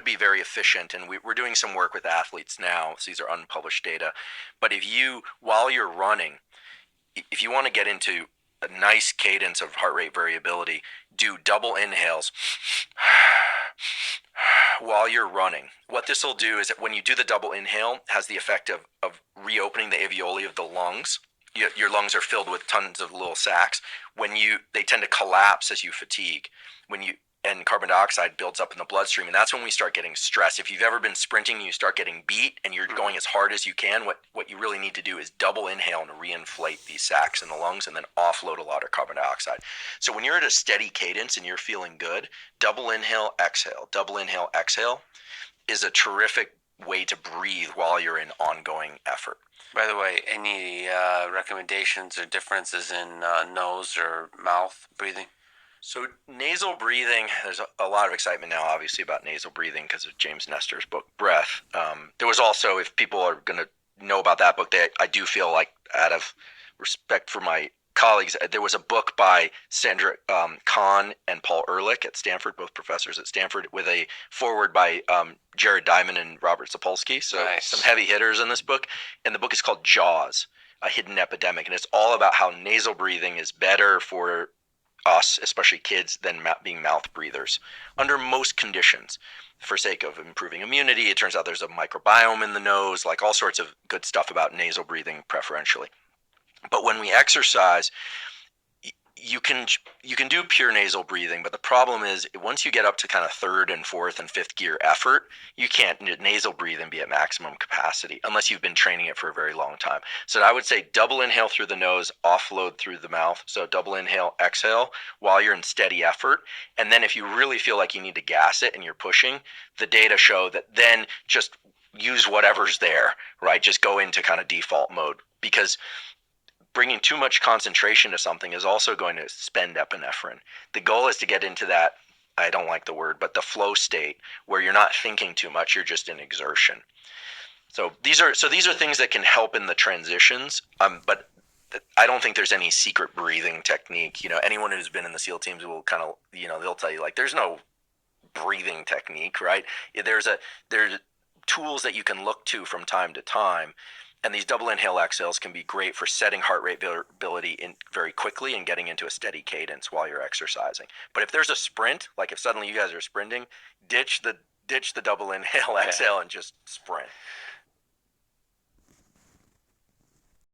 would be very efficient, and we're doing some work with athletes now, so these are unpublished data, but while you're running, if you want to get into a nice cadence of heart rate variability, do double inhales while you're running. What this will do is that when you do the double inhale, has the effect of reopening the alveoli of the lungs. Your lungs are filled with tons of little sacs. They tend to collapse as you fatigue. And carbon dioxide builds up in the bloodstream, and that's when we start getting stressed. If you've ever been sprinting and you start getting beat and you're going as hard as you can, what you really need to do is double inhale and reinflate these sacs in the lungs and then offload a lot of carbon dioxide. So when you're at a steady cadence and you're feeling good, double inhale, exhale is a terrific way to breathe while you're in ongoing effort. By the way, any recommendations or differences in nose or mouth breathing? So nasal breathing, there's a lot of excitement now, obviously, about nasal breathing because of James Nestor's book, Breath. There was also, if people are going to know about that book, I do feel like, out of respect for my colleagues, there was a book by Sandra Kahn and Paul Ehrlich at Stanford, both professors at Stanford, with a foreword by Jared Diamond and Robert Sapolsky. So nice. Some heavy hitters in this book. And the book is called Jaws, A Hidden Epidemic. And it's all about how nasal breathing is better for us, especially kids, than being mouth breathers under most conditions. For sake of improving immunity, it turns out there's a microbiome in the nose, like all sorts of good stuff about nasal breathing preferentially. But when we exercise, you can do pure nasal breathing, but the problem is once you get up to kind of third and fourth and fifth gear effort, you can't nasal breathe and be at maximum capacity unless you've been training it for a very long time. So I would say double inhale through the nose, offload through the mouth. So double inhale, exhale while you're in steady effort. And then if you really feel like you need to gas it and you're pushing, the data show that then just use whatever's there, right? Just go into kind of default mode, because bringing too much concentration to something is also going to spend epinephrine. The goal is to get into that, I don't like the word, but the flow state where you're not thinking too much, you're just in exertion. So these are things that can help in the transitions, but I don't think there's any secret breathing technique. Anyone who's been in the SEAL teams will kind of, they'll tell you, like, there's no breathing technique, right? There's tools that you can look to from time to time. And these double inhale exhales can be great for setting heart rate variability in very quickly and getting into a steady cadence while you're exercising. But if there's a sprint, like if suddenly you guys are sprinting, ditch the double inhale exhale and just sprint.